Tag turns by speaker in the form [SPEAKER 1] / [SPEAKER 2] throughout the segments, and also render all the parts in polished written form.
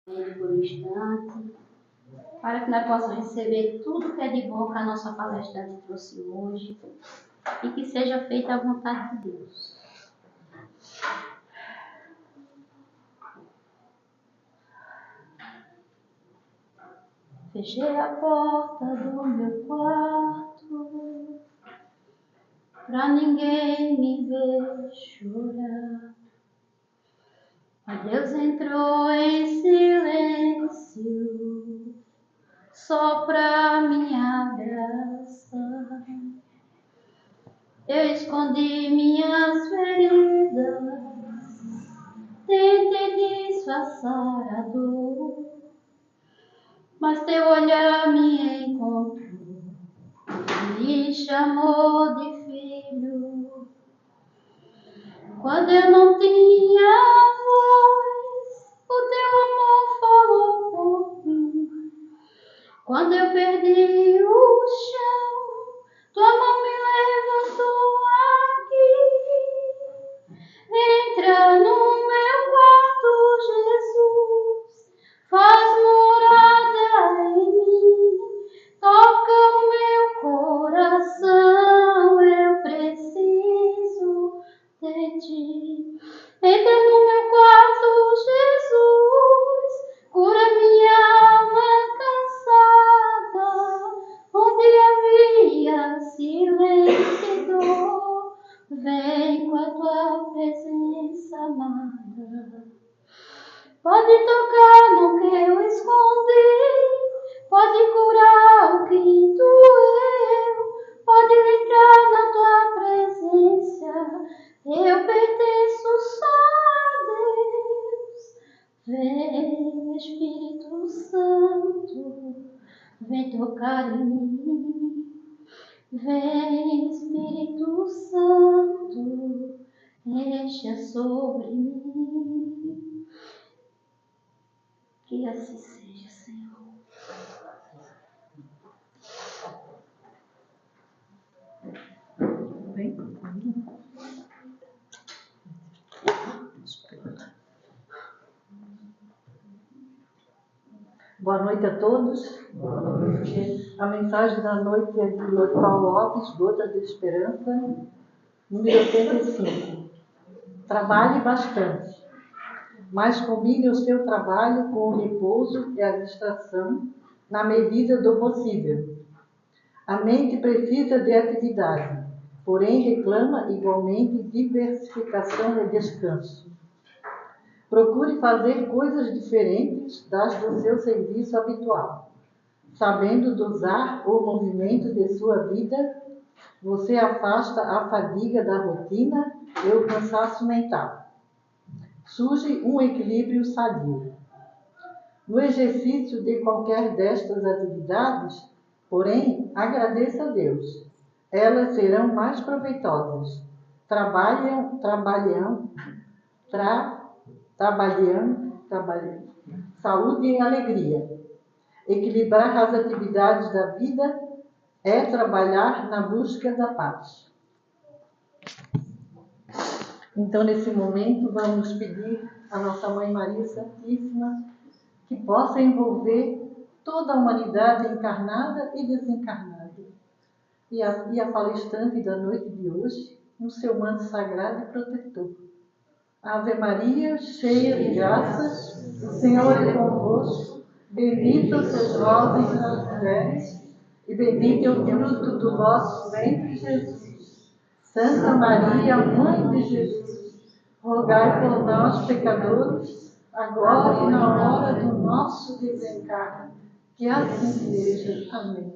[SPEAKER 1] Por um instante, para que nós possamos receber tudo que é de bom que a nossa palestrante trouxe hoje e que seja feita a vontade de Deus. Fechei a porta do meu quarto pra ninguém me ver chorar. Mas Deus entrou em silêncio só pra me abraçar. Eu escondi minhas feridas, tentei disfarçar a dor, mas teu olhar me encontrou, me chamou de filho. Quando eu não tinha voz, o teu amor falou por mim. Quando eu perdi o chão, tua mão me levantou aqui. Entra no meu quarto, Jesus, faz morada em mim. Toca o meu coração, eu preciso de ti. Entra no meu quarto, Jesus, cura minha alma cansada, onde havia silêncio e dor. Vem com a tua presença amada. Pode tocar no que eu escondi, pode curar o que doeu, pode entrar na tua presença. Eu pertenço só a Deus. Vem, Espírito Santo, vem tocar em mim. Vem, Espírito Santo, encha sobre mim. Que assim seja, Senhor.
[SPEAKER 2] Bem. Boa noite a todos. A mensagem da noite é de Lorival Lopes, Gotas de Esperança, número 85. Trabalhe bastante, mas combine o seu trabalho com o repouso e a distração na medida do possível. A mente precisa de atividade, porém reclama igualmente diversificação e descanso. Procure fazer coisas diferentes das do seu serviço habitual. Sabendo dosar o movimento de sua vida, você afasta a fadiga da rotina e o cansaço mental. Surge um equilíbrio sadio. No exercício de qualquer destas atividades, porém, agradeça a Deus. Elas serão mais proveitosas. Trabalhando. Saúde e alegria. Equilibrar as atividades da vida é trabalhar na busca da paz. Então, nesse momento, vamos pedir à nossa Mãe Maria Santíssima que possa envolver toda a humanidade encarnada e desencarnada. E a palestrante da noite de hoje, no seu manto sagrado e protetor. Ave Maria, cheia de graças, o Senhor é convosco. Bendita sois vós entre as mulheres, e bendito é o fruto do vosso ventre, Jesus. Santa Maria, Mãe de Jesus, rogai por nós, pecadores, agora e na hora do nosso desencarne. Que assim seja. Amém.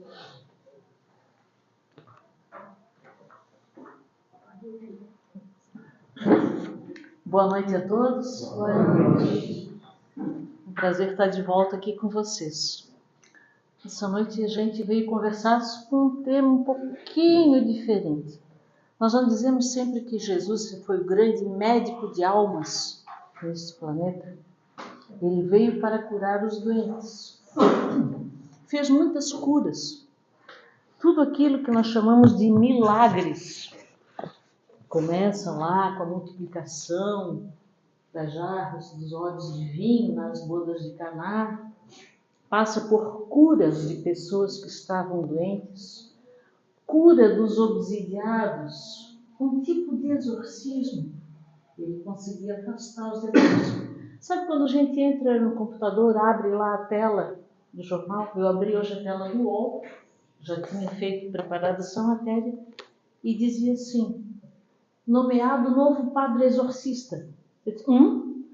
[SPEAKER 2] Boa noite a todos. Boa noite. Um prazer estar de volta aqui com vocês. Essa noite a gente veio conversar sobre um tema um pouquinho diferente. Nós não dizemos sempre que Jesus foi o grande médico de almas neste planeta. Ele veio para curar os doentes. Fez muitas curas. Tudo aquilo que nós chamamos de milagres começam lá com a multiplicação das jarras, dos odres de vinho nas bodas de Caná, passa por curas de pessoas que estavam doentes, cura dos obsidiados, um tipo de exorcismo. Ele conseguia afastar os demônios. Sabe quando a gente entra no computador, abre lá a tela do jornal? Eu abri hoje a tela do UOL, já tinha preparado essa matéria, e dizia assim: nomeado novo padre exorcista. Eu disse,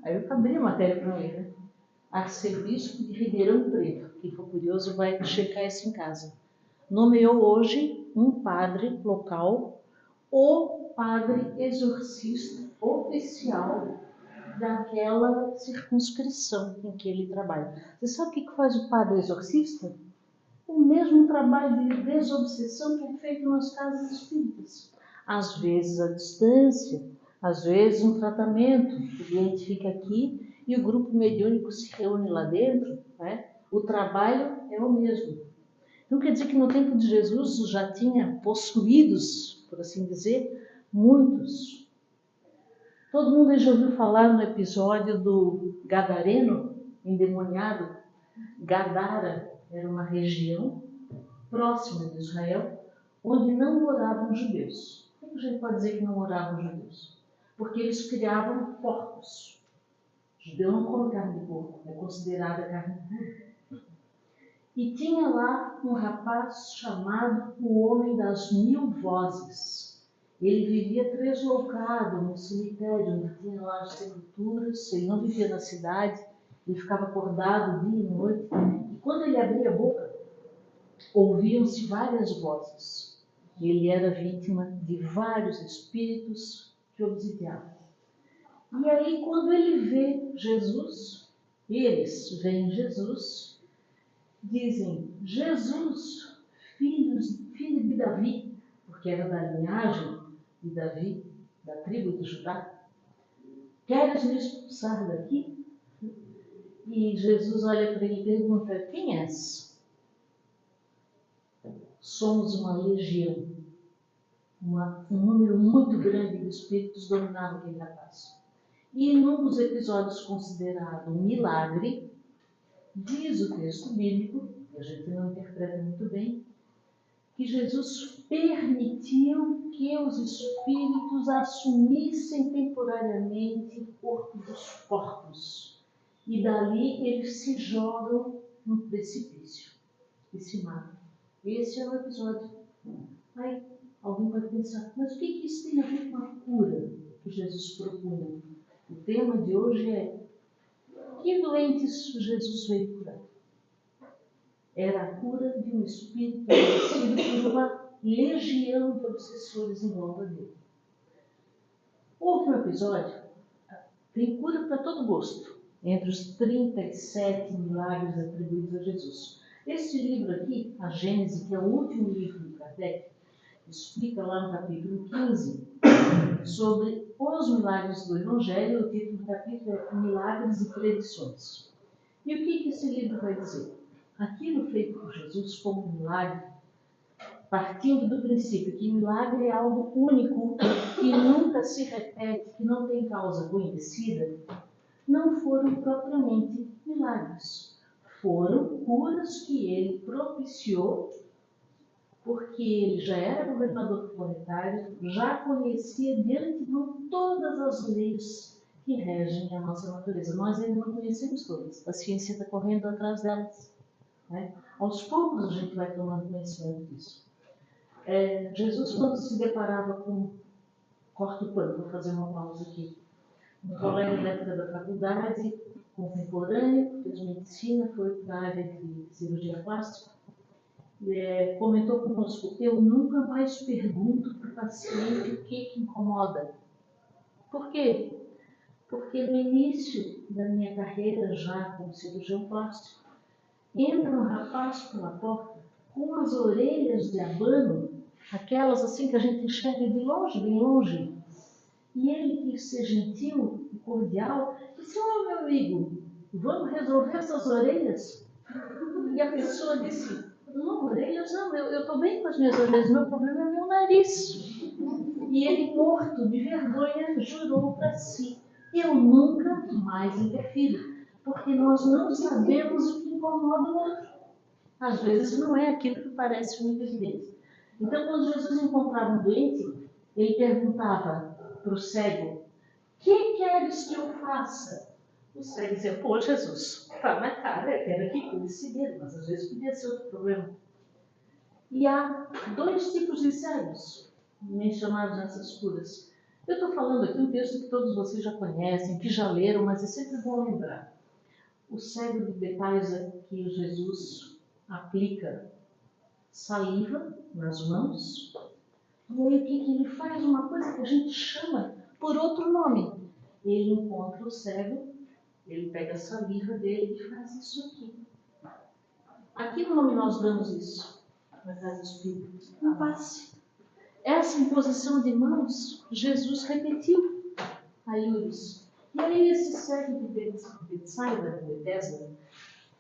[SPEAKER 2] Aí eu abri a matéria para ler, né? Arcebispo de Ribeirão Preto. Quem for curioso vai checar isso em casa. Nomeou hoje um padre local, o padre exorcista oficial daquela circunscrição em que ele trabalha. Você sabe o que faz o padre exorcista? O mesmo trabalho de desobsessão que é feito nas casas espíritas. Às vezes à distância, às vezes um tratamento. O cliente fica aqui e o grupo mediúnico se reúne lá dentro, né? O trabalho é o mesmo. Não quer dizer que no tempo de Jesus já tinha possuídos, por assim dizer, muitos. Todo mundo já ouviu falar no episódio do Gadareno, endemoniado. Gadara era uma região próxima de Israel, onde não moravam judeus. Por que a gente pode dizer que não moravam judeus? Porque eles criavam porcos. O judeu não come carne de porco, é considerada carne pura. E tinha lá um rapaz chamado o Homem das Mil Vozes. Ele vivia tresloucado no cemitério, onde tinha lá as sepulturas. Ele não vivia na cidade, ele ficava acordado dia e noite. E quando ele abria a boca, ouviam-se várias vozes. Ele era vítima de vários espíritos que o obsidiavam. E aí, quando ele vê Jesus, eles veem Jesus, dizem: Jesus, filho de Davi, porque era da linhagem de Davi, da tribo de Judá, queres me expulsar daqui? E Jesus olha para ele e pergunta: quem és? Somos uma legião. Um número muito grande de espíritos dominavam aquele rapaz. E em um dos episódios considerado um milagre, diz o texto bíblico, que a gente não interpreta muito bem, que Jesus permitiu que os espíritos assumissem temporariamente o corpo dos porcos. E dali eles se jogam no precipício e se matam. Esse é o episódio. Aí alguém pode pensar, mas o que isso tem a ver com a cura que Jesus propunha? O tema de hoje é: que doentes Jesus veio curar? Era a cura de um espírito vencido por uma legião de obsessores em volta dele. Houve um episódio, tem cura para todo gosto, entre os 37 milagres atribuídos a Jesus. Este livro aqui, a Gênese, que é o último livro do Kardec, explica lá no capítulo 15 sobre os milagres do Evangelho. O título do capítulo é Milagres e Predições. E o que esse livro vai dizer? Aquilo feito por Jesus como milagre, partindo do princípio que milagre é algo único, que nunca se repete, que não tem causa conhecida, não foram propriamente milagres. Foram curas que ele propiciou, porque ele já era governador planetário, já conhecia de antemão todas as leis que regem a nossa natureza. Nós ainda não conhecemos todas. A ciência está correndo atrás delas, né? Aos poucos a gente vai tomando conhecimento disso. Jesus, quando se deparava com... Corta o pano, vou fazer uma pausa aqui. Um colega da época da faculdade, contemporâneo, fez medicina, foi para a área de cirurgia plástica, comentou conosco: eu nunca mais pergunto para o paciente o que incomoda. Por quê? Porque no início da minha carreira, já como cirurgião plástico, entra um rapaz pela porta com as orelhas de abano, aquelas assim que a gente enxerga de longe, bem longe. E ele quis ser gentil e cordial, disse: meu amigo, vamos resolver essas orelhas? E a pessoa disse: não, orelhas não, eu estou bem com as minhas orelhas, meu problema é meu nariz. E ele, morto de vergonha, jurou para si:
[SPEAKER 3] Eu nunca mais interfiro, porque nós não sabemos o que incomoda o outro. Às vezes não é aquilo que parece muito evidente. Então, quando Jesus encontrava um doente, ele perguntava para o cego: o que queres que eu faça? O cego dizia: pô, Jesus, tá na cara, eu quero que cuide dele, mas às vezes podia ser outro problema. E há dois tipos de cegos mencionados nessas curas. Eu estou falando aqui um texto que todos vocês já conhecem, que já leram, mas é sempre bom lembrar. O cego de Betesda, que Jesus aplica saliva nas mãos, e aí o que ele faz? Uma coisa que a gente chama por outro nome. Ele encontra o cego, ele pega a saliva dele e faz isso aqui. Aqui no nome nós damos isso, na casa espírita, um passe. Essa imposição de mãos, Jesus repetiu a Lourdes. E aí esse cego de Betesda,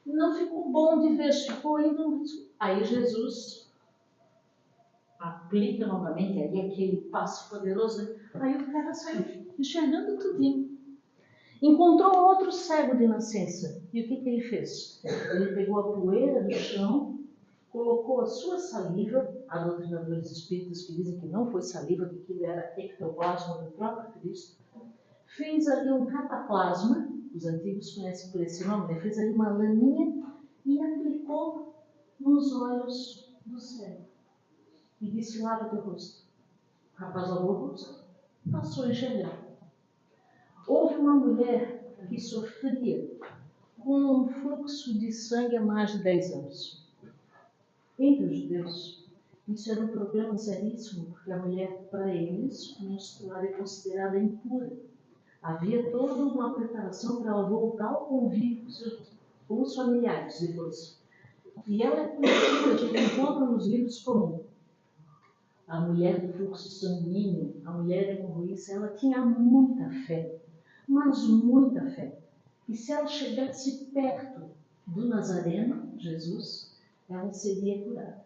[SPEAKER 3] não ficou bom de ver, ficou indo. Aí Jesus aplica novamente aí aquele passo poderoso. Aí o cara saiu enxergando tudinho. Encontrou outro cego de nascença. E o que ele fez? Ele pegou a poeira do chão, colocou a sua saliva. Há doutrinadores espíritas que dizem que não foi saliva, que aquilo era ectoplasma do próprio Cristo. Fez ali um cataplasma, os antigos conhecem por esse nome, né? Fez ali uma laminha e aplicou nos olhos do cego. E disse: lava teu rosto. O rapaz lavou o rosto, passou a enxergar. Houve uma mulher que sofria com um fluxo de sangue há mais de 10 anos. Entre os judeus, isso era um problema seríssimo, porque a mulher, para eles, menstruar é considerada impura. Havia toda uma preparação para ela voltar ao convívio com os familiares depois. E ela é conhecida, a gente encontra nos livros como a mulher do fluxo sanguíneo, a mulher hemorroísta. Ela tinha muita fé, mas muita fé. E se ela chegasse perto do Nazareno, Jesus, ela seria curada.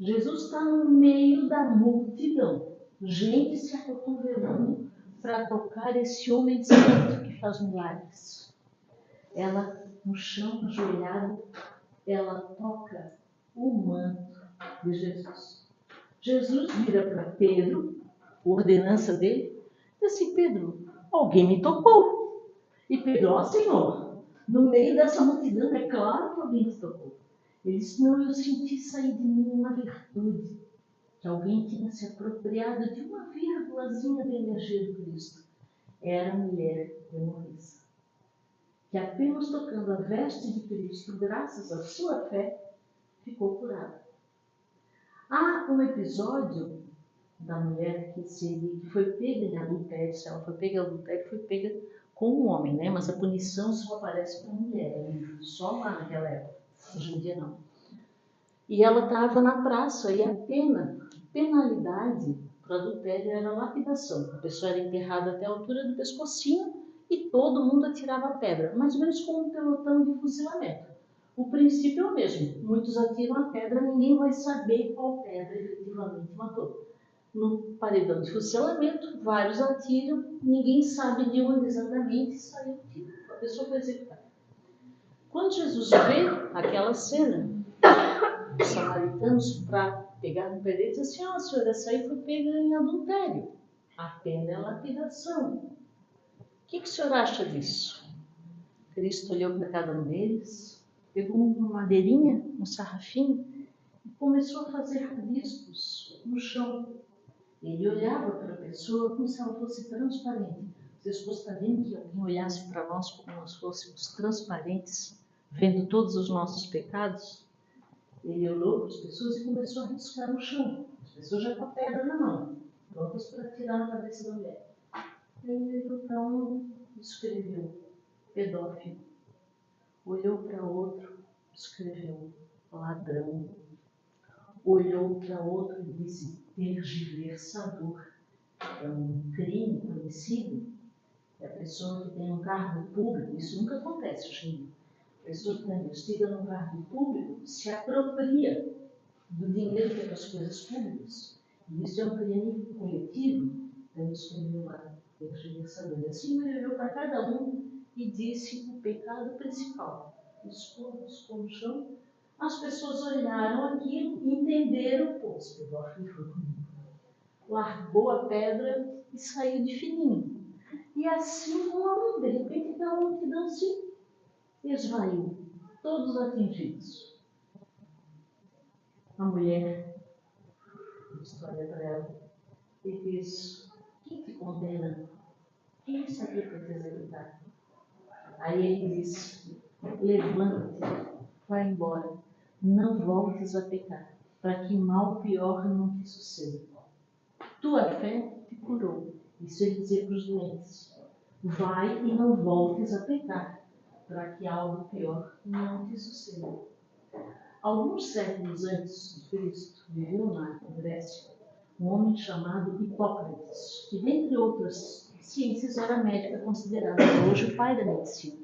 [SPEAKER 3] Jesus está no meio da multidão, gente se acotovelando para tocar esse homem santo que faz milagres. Ela, no chão, ajoelhada, ela toca o manto de Jesus. Jesus vira para Pedro, a ordenança dele, e disse: Pedro, alguém me tocou. E Pedro: ó Senhor, no meio dessa multidão, é claro que alguém te tocou. Ele disse: não, eu senti sair de mim uma virtude, que alguém tinha se apropriado de uma vírgulazinha da energia do Cristo. Era a mulher hemorroísta, que apenas tocando a veste de Cristo, graças à sua fé, ficou curada. Há um episódio da mulher que foi pega em adultério. Se ela foi pega em adultério, foi pega com um homem, né? Mas a punição só aparece para a mulher, só lá naquela época. Hoje em dia não. E ela estava na praça e a penalidade para o adultério era lapidação. A pessoa era enterrada até a altura do pescocinho e todo mundo atirava pedra, mais ou menos como um pelotão de fuzilamento. O princípio é o mesmo. Muitos atiram a pedra, ninguém vai saber qual pedra efetivamente matou. No paredão de fuzilamento, vários atiram, ninguém sabe de onde exatamente saiu o tiro. A pessoa foi executada. Quando Jesus vê aquela cena, os samaritanos, para pegar no pé dele, dizem assim: a senhora, essa aí foi pega em adultério. A pena é lapidação. O que o senhor acha disso? Cristo olhou para cada um deles, pegou uma madeirinha, um sarrafinho, e começou a fazer rabiscos no chão. Ele olhava para a pessoa como se ela fosse transparente. Vocês gostariam que alguém olhasse para nós como nós fôssemos transparentes, vendo todos os nossos pecados? Ele olhou para as pessoas e começou a riscar no chão. As pessoas já com a pedra na mão, prontas para tirar na cabeça da mulher. Ele então escreveu: pedófilo. Olhou para outro, escreveu: ladrão. Olhou para outro e disse: tergiversador. É um crime conhecido. É a pessoa que tem um cargo público. Isso nunca acontece hoje em dia. A pessoa que está investida num cargo público se apropria do dinheiro que é para as coisas públicas. E isso é um crime coletivo. Então, ele escreveu lá: Ele saber. Assim ele olhou para cada um e disse o pecado principal. Expôs no chão. As pessoas olharam aquilo e entenderam, pô, esse pedófilo foi comigo. Largou a pedra e saiu de fininho. E assim, de repente, aquela multidão se esvaiu, todos atingidos. A mulher, história para ela, e diz: quem te condena? Quem sabia que te executar? Aí ele disse: levante, vai embora, não voltes a pecar, para que mal pior não te suceda. Tua fé te curou. Isso ele dizia para os doentes: vai e não voltes a pecar, para que algo pior não te suceda. Alguns séculos antes de Cristo, viveu na Grécia um homem chamado Hipócrates, que, dentre outras ciências, era médico, considerado hoje o pai da medicina.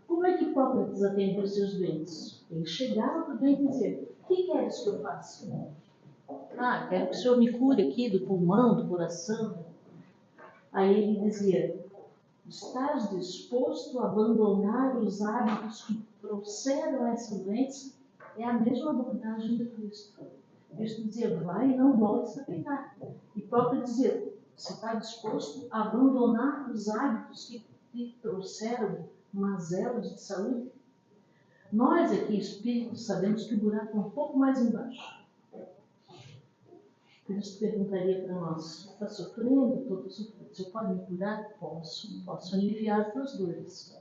[SPEAKER 3] Como é que Hipócrates atendeu os seus doentes? Ele chegava para o doente e dizia: o que queres que eu faça? Ah, quero que o senhor me cure aqui do pulmão, do coração. Aí ele dizia: estás disposto a abandonar os hábitos que trouxeram essa doença? É a mesma abordagem de Cristo. Cristo dizia: vai e não voltes a pecar. Hipócrates dizia: você está disposto a abandonar os hábitos que te trouxeram mazelas de saúde? Nós aqui, espíritos, sabemos que o buraco é um pouco mais embaixo. Cristo perguntaria para nós: está sofrendo? Estou sofrendo. Você pode me curar? Posso aliviar as tuas dores.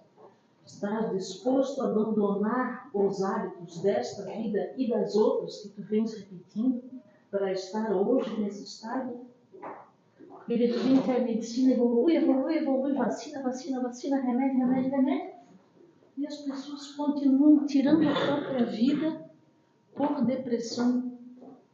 [SPEAKER 3] Estás disposto a abandonar os hábitos desta vida e das outras que tu vens repetindo para estar hoje nesse estado? Porque de repente a medicina evolui, vacina, remédio. E as pessoas continuam tirando a própria vida por depressão,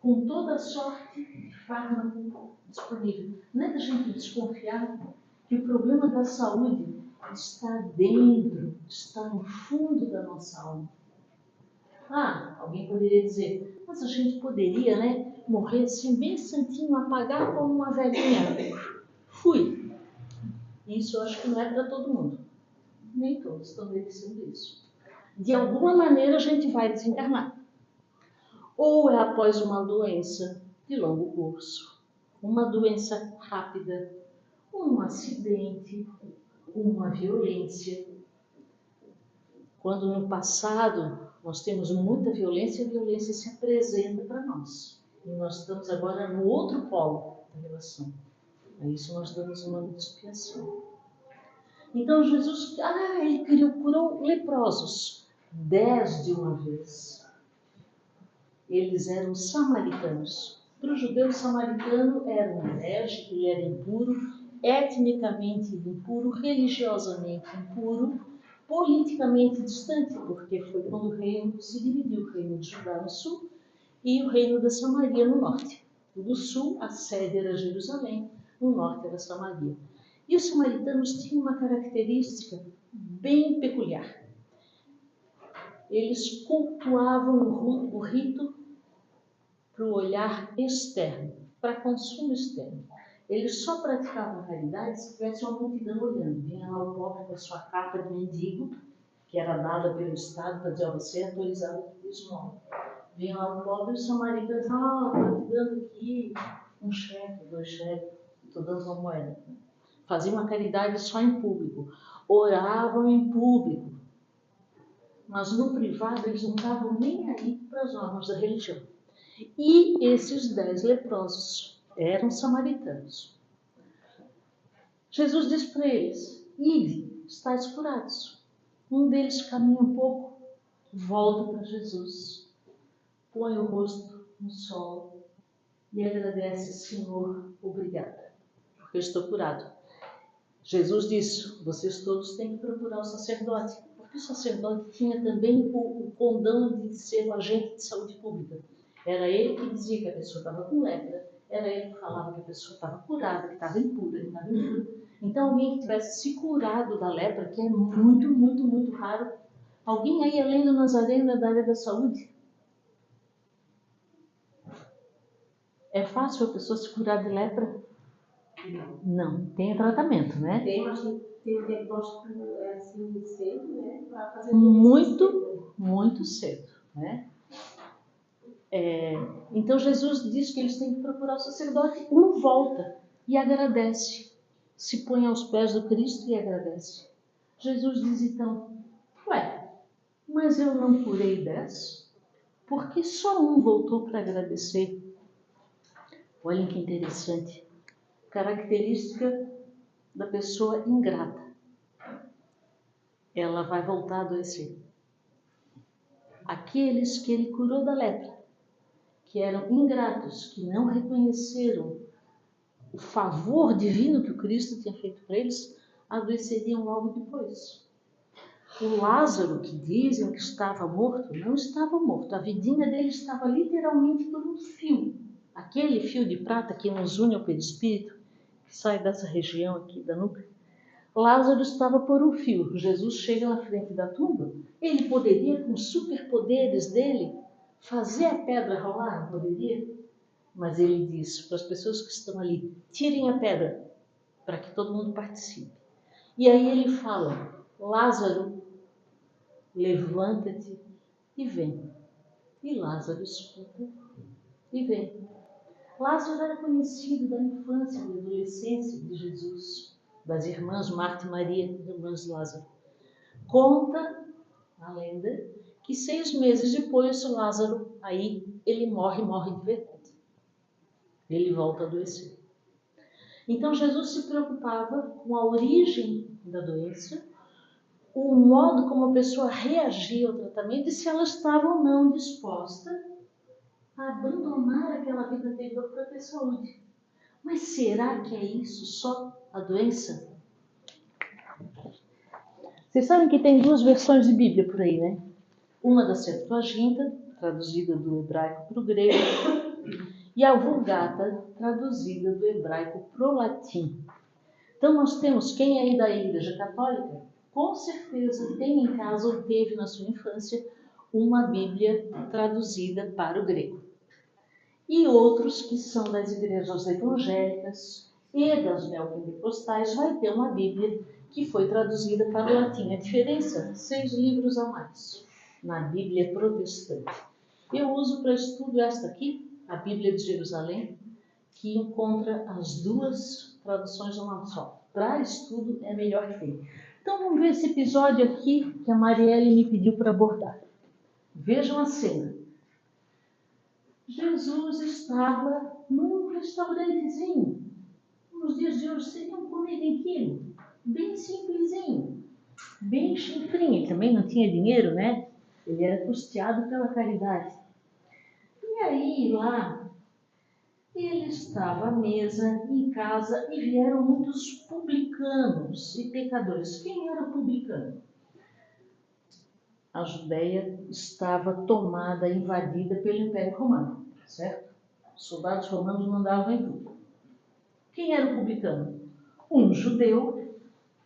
[SPEAKER 3] com toda a sorte de fármaco disponível. Não é da gente desconfiar que o problema da saúde está dentro, está no fundo da nossa alma. Ah, alguém poderia dizer: mas a gente poderia, morrer assim, bem santinho, apagar como uma velhinha. Fui. Isso eu acho que não é para todo mundo. Nem todos estão merecendo isso. De alguma maneira a gente vai desencarnar. Ou é após uma doença de longo curso, uma doença rápida, um acidente, uma violência. Quando no passado nós temos muita violência, a violência se apresenta para nós. E nós estamos agora no outro polo da relação. A isso nós damos uma expiação. Então Jesus, ele curou leprosos, 10 de uma vez. Eles eram samaritanos. Para o judeu, o samaritano era um herege, ele era impuro, etnicamente impuro, religiosamente impuro, politicamente distante, porque foi quando o reino se dividiu, o reino de Judá no sul e o reino da Samaria no norte. No sul, a sede era Jerusalém, no norte era Samaria. E os samaritanos tinham uma característica bem peculiar. Eles cultuavam o rito para o olhar externo, para consumo externo. Eles só praticavam caridade se tivesse uma multidão olhando. Vinha lá o pobre com a sua capa de mendigo, que era dada pelo Estado para dizer: você é autorizado a esmola. Vinha lá o pobre e os samaritanos: estou te dando aqui um cheque, 2 cheques, estou dando uma moeda. Faziam uma caridade só em público. Oravam em público. Mas no privado eles não estavam nem aí para as normas da religião. E esses 10 leprosos eram samaritanos. Jesus disse para eles: ide, estáis curados. Um deles caminha um pouco, volta para Jesus, põe o rosto no sol e agradece: Senhor, obrigada, porque eu estou curado. Jesus disse: vocês todos têm que procurar o sacerdote, porque o sacerdote tinha também o condão de ser o agente de saúde pública. Era ele que dizia que a pessoa estava com lepra, era ele que falava que a pessoa estava curada, que estava impura, que estava impura. Então, alguém que tivesse se curado da lepra, que é muito, muito, muito raro. Alguém aí, além do Nazareno, é da área da saúde? É fácil a pessoa se curar de lepra? Não, tem tratamento, né?
[SPEAKER 4] Tem, mas tem um diagnóstico assim cedo, né? Para fazer
[SPEAKER 3] Muito cedo, né? Então Jesus diz que eles têm que procurar o sacerdote. Um volta e agradece, se põe aos pés do Cristo e agradece. Jesus diz então: ué, mas eu não curei 10? Porque só um voltou para agradecer. Olhem que interessante. Característica da pessoa ingrata. Ela vai voltar a adoecer. Aqueles que ele curou da lepra, que eram ingratos, que não reconheceram o favor divino que o Cristo tinha feito para eles, adoeceriam logo depois. O Lázaro, que dizem que estava morto, não estava morto. A vidinha dele estava literalmente por um fio. Aquele fio de prata que nos une ao perispírito, que sai dessa região aqui da nuca. Lázaro estava por um fio. Jesus chega na frente da tumba. Ele poderia, com os superpoderes dele, fazer a pedra rolar? Não poderia? Mas ele diz para as pessoas que estão ali: tirem a pedra, para que todo mundo participe. E aí ele fala: Lázaro, levanta-te e vem. E Lázaro escuta e vem. Lázaro era conhecido da infância e da adolescência de Jesus, das irmãs Marta e Maria, irmãs de Lázaro. Conta a lenda que 6 meses depois Lázaro, aí ele morre de verdade. Ele volta a adoecer. Então Jesus se preocupava com a origem da doença, o modo como a pessoa reagia ao tratamento e se ela estava ou não disposta a abandonar aquela vida anterior para ter saúde. Mas será que é isso só a doença? Vocês sabem que tem 2 versões de Bíblia por aí, né? Uma da Septuaginta, traduzida do hebraico para o grego, e a Vulgata, traduzida do hebraico para o latim. Então nós temos, quem é aí da Igreja Católica, com certeza tem em casa ou teve na sua infância uma Bíblia traduzida para o grego. E outros que são das igrejas evangélicas e das neopentecostais vai ter uma Bíblia que foi traduzida para o latim. A diferença, 6 livros a mais na Bíblia protestante. Eu uso para estudo esta aqui, a Bíblia de Jerusalém, que encontra as 2 traduções numa só. Para estudo é melhor ter. Então vamos ver esse episódio aqui que a Marielle me pediu para abordar. Vejam a cena. Jesus estava num restaurantezinho. Nos dias de hoje seria um comida em quilo, bem simplesinho, bem chinfrinho. Ele também não tinha dinheiro, né? Ele era custeado pela caridade. E aí lá ele estava à mesa em casa e vieram muitos publicanos e pecadores. Quem era publicano? A Judéia estava tomada, invadida pelo Império Romano, certo? Os soldados romanos mandavam em tudo. Quem era o publicano? Um judeu,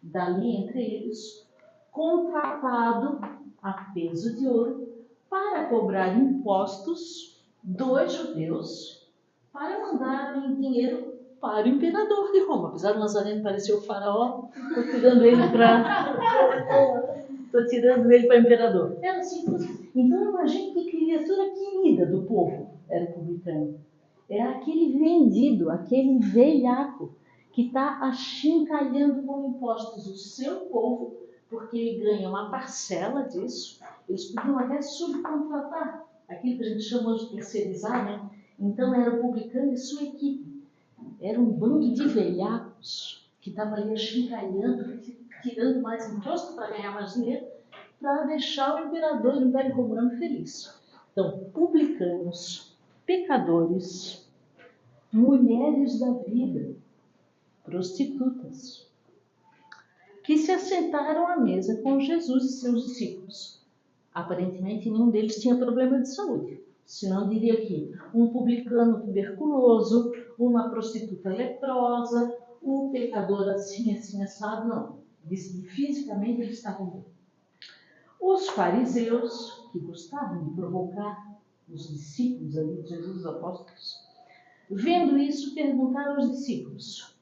[SPEAKER 3] dali entre eles, contratado a peso de ouro para cobrar impostos dos judeus para mandar em dinheiro para o imperador de Roma. Apesar do Nazareno parecer o faraó, estou tirando ele para imperador. Era assim. Então imagine que criatura querida do povo era o publicano. Era aquele vendido, aquele velhaco que está achincalhando com impostos o seu povo, porque ele ganha uma parcela disso. Eles podiam até subcontratar, aquilo que a gente chama de terceirizar, né? Então era o publicano e sua equipe. Era um bando de velhacos que estava ali achincalhando, tirando mais imposto para ganhar mais dinheiro, para deixar o imperador do Império Romano feliz. Então, publicanos, pecadores, mulheres da vida, prostitutas, que se assentaram à mesa com Jesus e seus discípulos. Aparentemente, nenhum deles tinha problema de saúde. Senão diria que um publicano tuberculoso, uma prostituta leprosa, um pecador assim, assado, não. Diz que fisicamente eles estavam bem. Os fariseus, que gostavam de provocar os discípulos ali de Jesus, os apóstolos, vendo isso, perguntaram aos discípulos: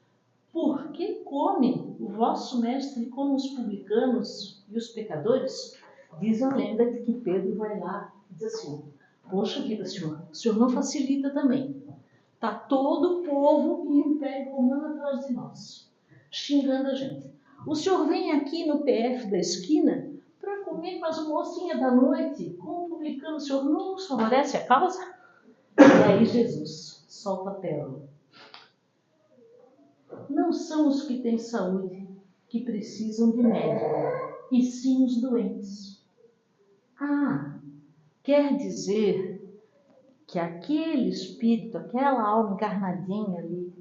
[SPEAKER 3] Por que come o vosso mestre como os publicanos e os pecadores? Diz a lenda que Pedro vai lá e diz assim: poxa vida, senhor, o senhor não facilita também. Está todo o povo e o Império Romano atrás de nós, xingando a gente. O senhor vem aqui no PF da esquina para comer com as mocinhas da noite, com o publicano, o senhor não nos favorece a causa? E aí Jesus solta a pérola. Não são os que têm saúde que precisam de médico, e sim os doentes. Ah, quer dizer que aquele espírito, aquela alma encarnadinha ali,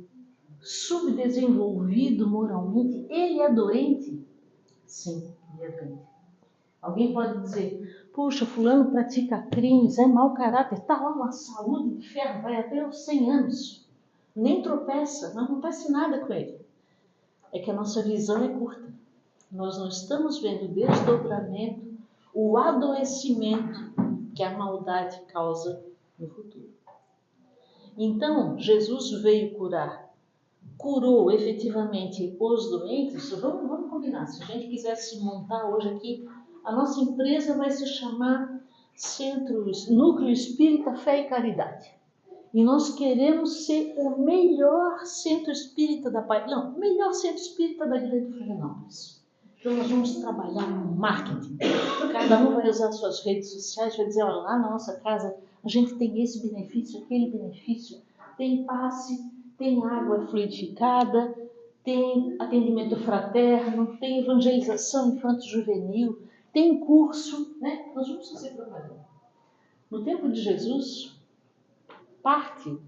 [SPEAKER 3] subdesenvolvido moralmente, ele é doente? Sim, ele é doente. Alguém pode dizer, puxa, fulano pratica crimes, é mau caráter, está lá uma saúde de ferro, vai até os 100 anos. Nem tropeça, não acontece nada com ele. É que a nossa visão é curta. Nós não estamos vendo o desdobramento, o adoecimento que a maldade causa no futuro. Então, Jesus veio curar. Curou efetivamente os doentes. Vamos combinar. Se a gente quisesse montar hoje aqui, a nossa empresa vai se chamar Núcleo Espírita Fé e Caridade. E nós queremos ser o melhor centro espírita da o melhor centro espírita da Grande Florianópolis. Então nós vamos trabalhar no marketing. Cada um vai usar suas redes sociais, vai dizer, olha, lá na nossa casa a gente tem esse benefício, aquele benefício, tem passe, tem água fluidificada, tem atendimento fraterno, tem evangelização infanto-juvenil, tem curso, né? Nós vamos fazer propaganda. No tempo de Jesus, parte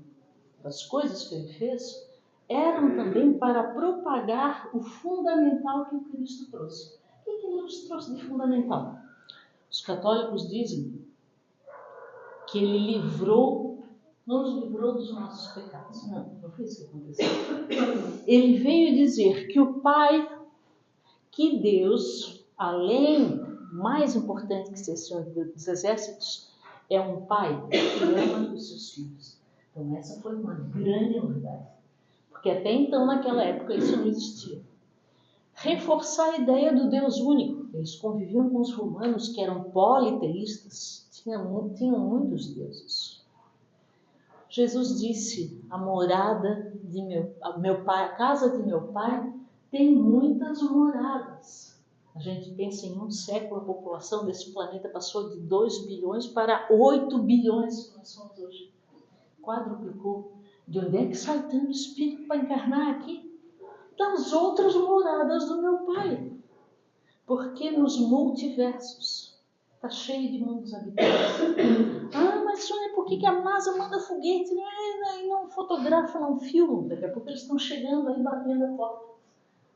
[SPEAKER 3] das coisas que ele fez eram também para propagar o fundamental que o Cristo trouxe. O que ele nos trouxe de fundamental? Os católicos dizem que ele nos livrou dos nossos pecados. Não foi isso que aconteceu. Ele veio dizer que o Pai, que Deus, além, mais importante que ser Senhor dos Exércitos, é um Pai que ama os seus filhos. Então essa foi uma grande novidade. Porque até então, naquela época, isso não existia. Reforçar a ideia do Deus único. Eles conviviam com os romanos, que eram politeístas, tinham muitos deuses. Jesus disse, a casa de meu pai tem muitas moradas. A gente pensa em um século, a população desse planeta passou de 2 bilhões para 8 bilhões que nós somos hoje. Quadruplicou. De onde é que sai tanto espírito para encarnar aqui? Das outras moradas do meu pai. Porque nos multiversos está cheio de mundos habitados. Mas Sônia, por que a NASA manda foguete e não fotografa, não filma? Daqui a pouco eles estão chegando aí, batendo a porta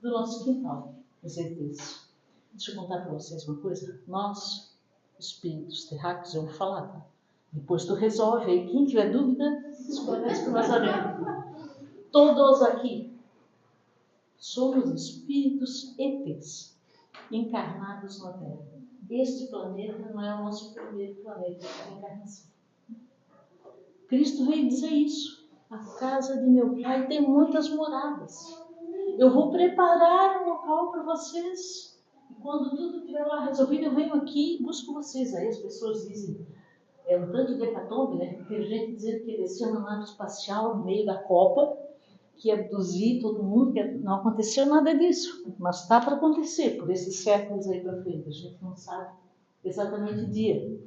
[SPEAKER 3] do nosso quintal. Deixa eu contar para vocês uma coisa. Nós, espíritos terráqueos, eu vou falar, tá? Depois tu resolve aí. Quem tiver dúvida, esclarece com nós adentro. Todos aqui somos espíritos ETs, encarnados na Terra. Este planeta não é o nosso primeiro planeta de encarnação. Cristo veio dizer isso. A casa de meu pai tem muitas moradas. Eu vou preparar um local para vocês. E quando tudo estiver lá resolvido, eu venho aqui e busco vocês. Aí as pessoas dizem, é um tanto de hecatombe, né? Tem gente dizendo que desceu na nave espacial no meio da Copa, que ia abduzir todo mundo, que não aconteceu nada disso. Mas está para acontecer, por esses séculos aí para frente. A gente não sabe exatamente o dia.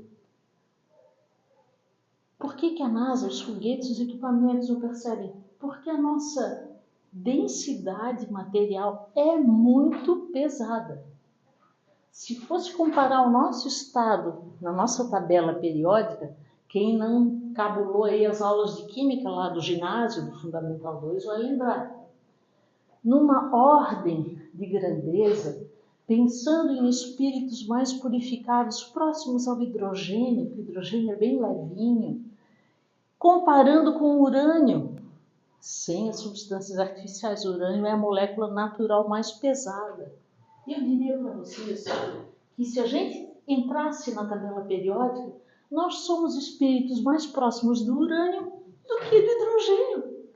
[SPEAKER 3] Por que a NASA, os foguetes, os equipamentos não percebem? Porque a nossa densidade material é muito pesada. Se fosse comparar o nosso estado na nossa tabela periódica, quem não cabulou aí as aulas de química lá do ginásio, do Fundamental 2, vai lembrar. Numa ordem de grandeza, pensando em espíritos mais purificados, próximos ao hidrogênio, que o hidrogênio é bem levinho, comparando com o urânio, sem as substâncias artificiais, o urânio é a molécula natural mais pesada. Eu diria para vocês que se a gente entrasse na tabela periódica, nós somos espíritos mais próximos do urânio do que do hidrogênio.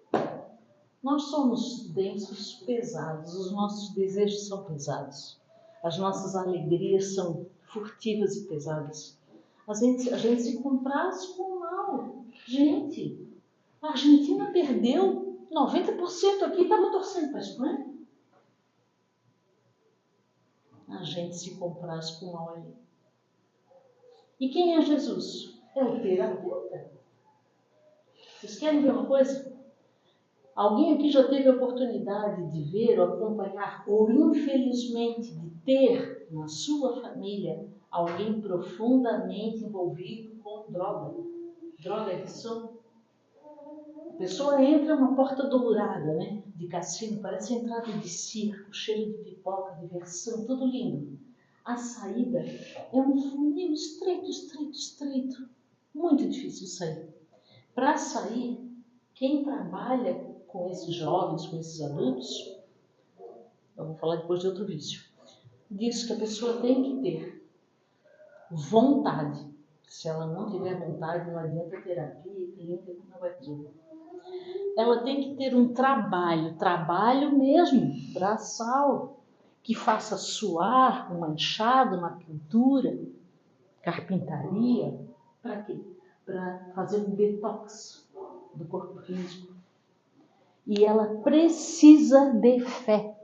[SPEAKER 3] Nós somos densos, pesados, os nossos desejos são pesados, as nossas alegrias são furtivas e pesadas. A gente se compraz com o mal. Gente, a Argentina perdeu 90% aqui, estava torcendo para a Espanha. A gente se compraz com o mal ali. E quem é Jesus? É o terapeuta. Vocês querem ver uma coisa? Alguém aqui já teve a oportunidade de ver ou acompanhar, ou infelizmente de ter na sua família alguém profundamente envolvido com droga? Droga é adição. A pessoa entra numa porta dourada, né, de cassino, parece entrada de circo, cheio de pipoca, diversão, tudo lindo. A saída é um funil estreito, estreito, estreito. Muito difícil sair. Para sair, quem trabalha com esses jovens, com esses adultos, eu vou falar depois de outro vício, diz que a pessoa tem que ter vontade. Se ela não tiver vontade, não adianta terapia, clínica, não vai resolver. Ela tem que ter um trabalho mesmo, braçal, que faça suar, uma enxada, uma pintura, carpintaria. Para quê? Para fazer um detox do corpo físico. E ela precisa de fé.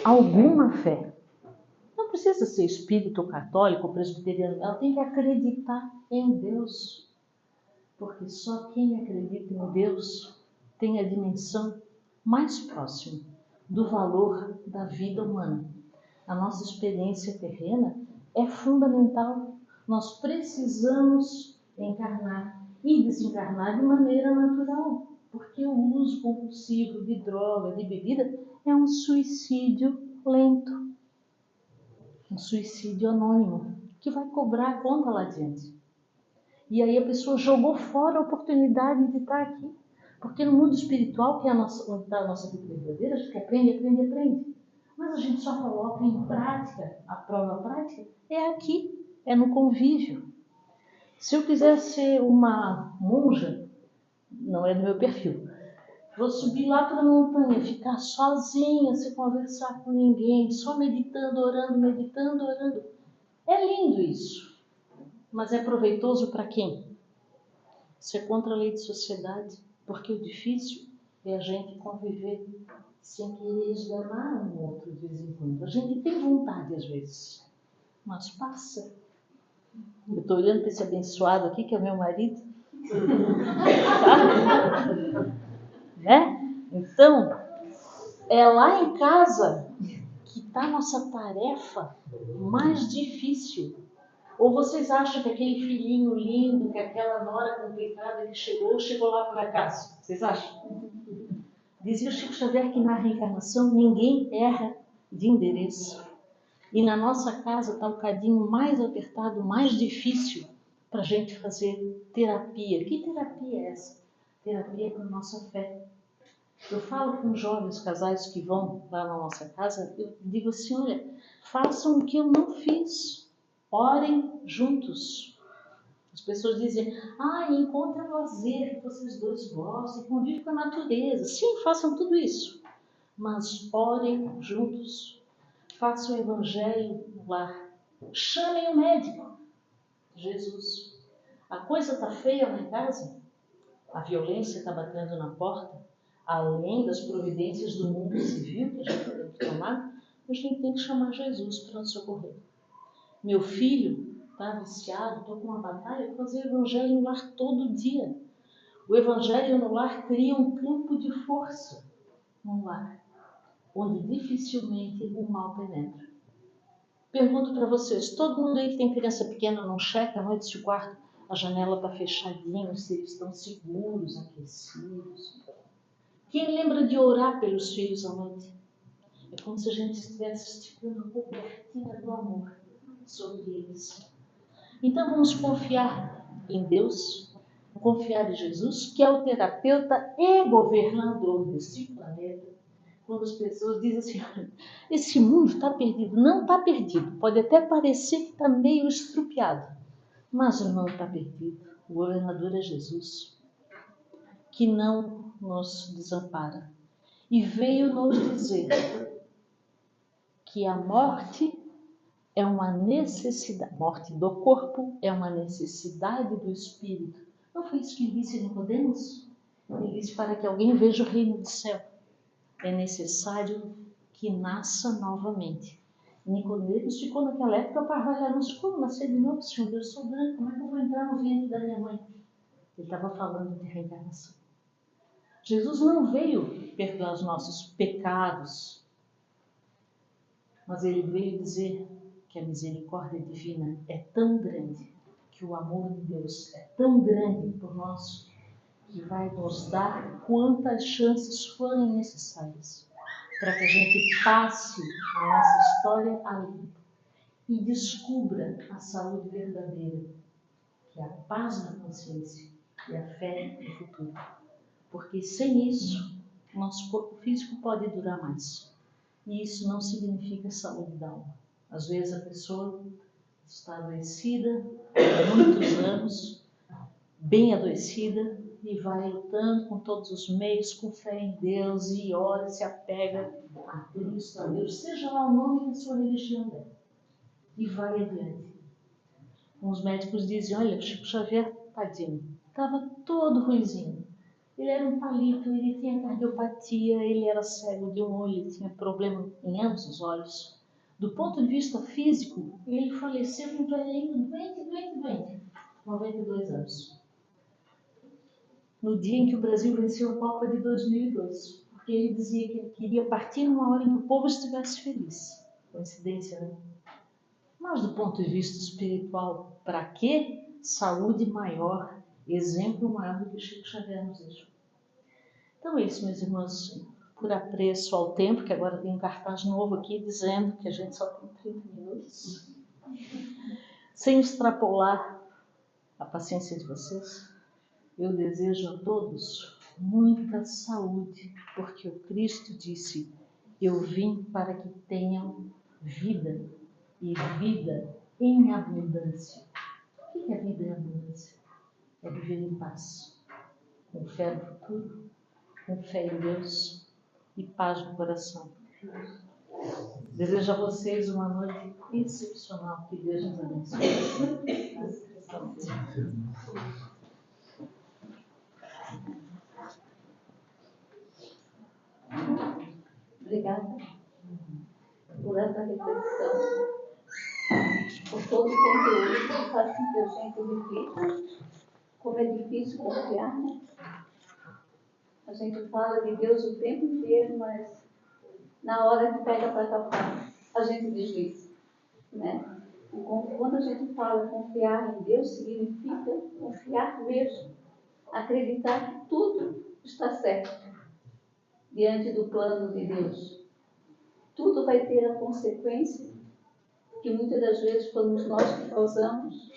[SPEAKER 3] Alguma fé. Não precisa ser espírita ou católico ou presbiteriano. Ela tem que acreditar em Deus. Porque só quem acredita em Deus tem a dimensão mais próxima do valor da vida humana. A nossa experiência terrena é fundamental. Nós precisamos encarnar e desencarnar de maneira natural. Porque o uso compulsivo de droga, de bebida, é um suicídio lento. Um suicídio anônimo, que vai cobrar a conta lá adiante. E aí a pessoa jogou fora a oportunidade de estar aqui. Porque no mundo espiritual, que é onde está a nossa vida verdadeira, a gente aprende. Mas a gente só coloca em prática, a prova prática é aqui, é no convívio. Se eu quiser ser uma monja, não é do meu perfil, vou subir lá para a montanha, ficar sozinha, sem conversar com ninguém, só meditando, orando. É lindo isso. Mas é proveitoso para quem? Isso é contra a lei de sociedade, porque o difícil é a gente conviver sem querer esganar um outro de vez em quando. A gente tem vontade às vezes, mas passa. Eu estou olhando para esse abençoado aqui, que é meu marido. Tá? Né? Então, é lá em casa que está a nossa tarefa mais difícil. Ou vocês acham que aquele filhinho lindo, que aquela nora complicada que chegou lá por acaso? Vocês acham? Dizia o Chico Xavier que na reencarnação ninguém erra de endereço. E na nossa casa está o cadinho mais apertado, mais difícil para a gente fazer terapia. Que terapia é essa? Terapia com a nossa fé. Eu falo com jovens casais que vão lá na nossa casa, eu digo assim, olha, façam o que eu não fiz. Orem juntos. As pessoas dizem, encontrem o lazer que vocês dois gostam, convivem com a natureza. Sim, façam tudo isso. Mas orem juntos. Façam o evangelho no lar. Chamem o médico. Jesus. A coisa está feia lá em casa? A violência está batendo na porta? Além das providências do mundo civil que a gente tem que tomar, a gente tem que chamar Jesus para nos socorrer. Meu filho está viciado, estou com uma batalha, fazer o evangelho no lar todo dia. O evangelho no lar cria um campo de força no lar, onde dificilmente o mal penetra. Pergunto para vocês, todo mundo aí que tem criança pequena não checa à noite se o quarto, a janela está fechadinha, se eles estão seguros, aquecidos? Quem lembra de orar pelos filhos à noite? É como se a gente estivesse esticando a cobertinha do amor sobre eles. Então vamos confiar em Deus, confiar em Jesus, que é o terapeuta e governador desse planeta. Quando as pessoas dizem assim, esse mundo está perdido. Não está perdido. Pode até parecer que está meio estrupiado, mas não está perdido. O governador é Jesus. que não nos desampara. E veio nos dizer que a morte é uma necessidade, a morte do corpo é uma necessidade do espírito. Não foi isso que ele disse a Nicodemos? Ele disse: para que alguém veja o reino do céu, é necessário que nasça novamente. Nicodemos ficou naquela época para mas como nascer de novo, Senhor? Eu sou branco, como é que eu vou entrar no ventre da minha mãe? Ele estava falando de reencarnação. Jesus não veio perdoar os nossos pecados, mas ele veio dizer que a misericórdia divina é tão grande, que o amor de Deus é tão grande por nós, que vai nos dar quantas chances forem necessárias para que a gente passe a nossa história a limpo e descubra a saúde verdadeira, que é a paz na consciência e a fé no futuro. Porque sem isso, o nosso corpo físico pode durar mais. E isso não significa saúde da alma. Às vezes a pessoa está adoecida há muitos anos, bem adoecida, e vai lutando com todos os meios, com fé em Deus, e ora, se apega a Cristo, a Deus, seja lá o nome que a sua religião é, e vai adiante. Os médicos dizem: olha, Chico Xavier, tadinho, estava todo ruinzinho. Ele era um palito, ele tinha cardiopatia, ele era cego de um olho, ele tinha problema em ambos os olhos. Do ponto de vista físico, ele faleceu um velhinho doente, 92 anos. No dia em que o Brasil venceu a Copa de 2002, porque ele dizia que ele queria partir numa hora em que o povo estivesse feliz. Coincidência, né? Mas do ponto de vista espiritual, para que saúde maior, exemplo maior do que Chico Xavier nos deixou? Então é isso, meus irmãos, por apreço ao tempo, que agora tem um cartaz novo aqui dizendo que a gente só tem 30 minutos, sem extrapolar a paciência de vocês, eu desejo a todos muita saúde, porque o Cristo disse: eu vim para que tenham vida, e vida em abundância. O que é vida em abundância? É viver em paz, com fé no futuro, com fé em Deus e paz no coração. Desejo a vocês uma noite excepcional. Que Deus nos abençoe.
[SPEAKER 2] Obrigada por essa reflexão, por todo o conteúdo que faz com que a gente reflita como é difícil confiar, né? A gente fala de Deus o tempo inteiro, mas na hora que pega para captar, a gente desliza, né? E quando a gente fala confiar em Deus, significa confiar mesmo, acreditar que tudo está certo diante do plano de Deus. Tudo vai ter a consequência que muitas das vezes fomos nós que causamos,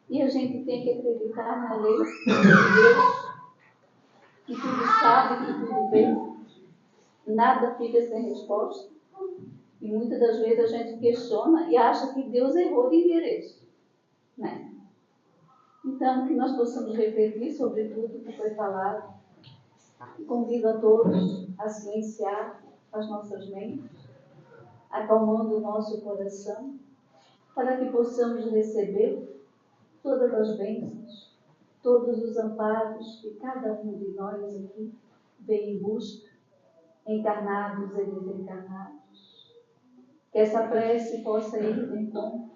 [SPEAKER 2] e a gente tem que acreditar na lei de Deus, que tudo sabe, que tudo vê, nada fica sem resposta. E muitas das vezes a gente questiona e acha que Deus errou de endereço, né? Então, que nós possamos refletir sobre tudo que foi falado. E convido a todos a silenciar as nossas mentes, acalmando o nosso coração, para que possamos receber todas as bênçãos, todos os amparos que cada um de nós aqui vem em busca, encarnados e desencarnados. Que essa prece possa ir de encontro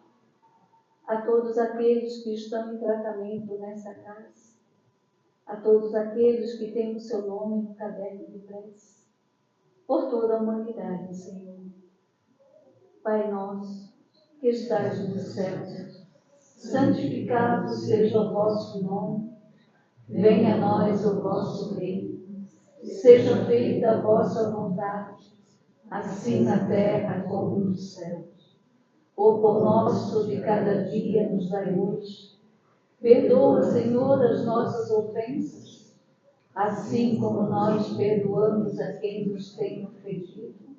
[SPEAKER 2] a todos aqueles que estão em tratamento nessa casa, a todos aqueles que têm o seu nome no caderno de prece, por toda a humanidade, Senhor. Pai nosso, que estais nos céus, santificado seja o vosso nome, venha a nós o vosso reino, seja feita a vossa vontade, assim na terra como no céu. O pão nosso de cada dia nos dai hoje. Perdoa, Senhor, as nossas ofensas, assim como nós perdoamos a quem nos tem ofendido.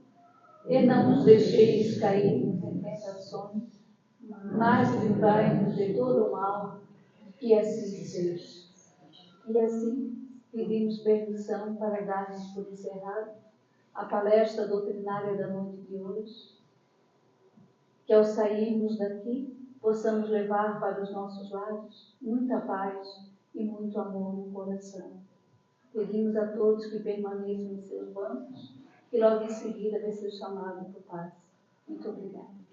[SPEAKER 2] E não nos deixeis cair em tentações, mas livrai-nos de todo o mal, que assim seja. E assim Pedimos permissão para darmos por encerrado a palestra doutrinária da noite de hoje, que ao sairmos daqui possamos levar para os nossos lares muita paz e muito amor no coração. Pedimos a todos que permaneçam em seus bancos, que logo em seguida vai ser chamado por paz. Muito obrigada.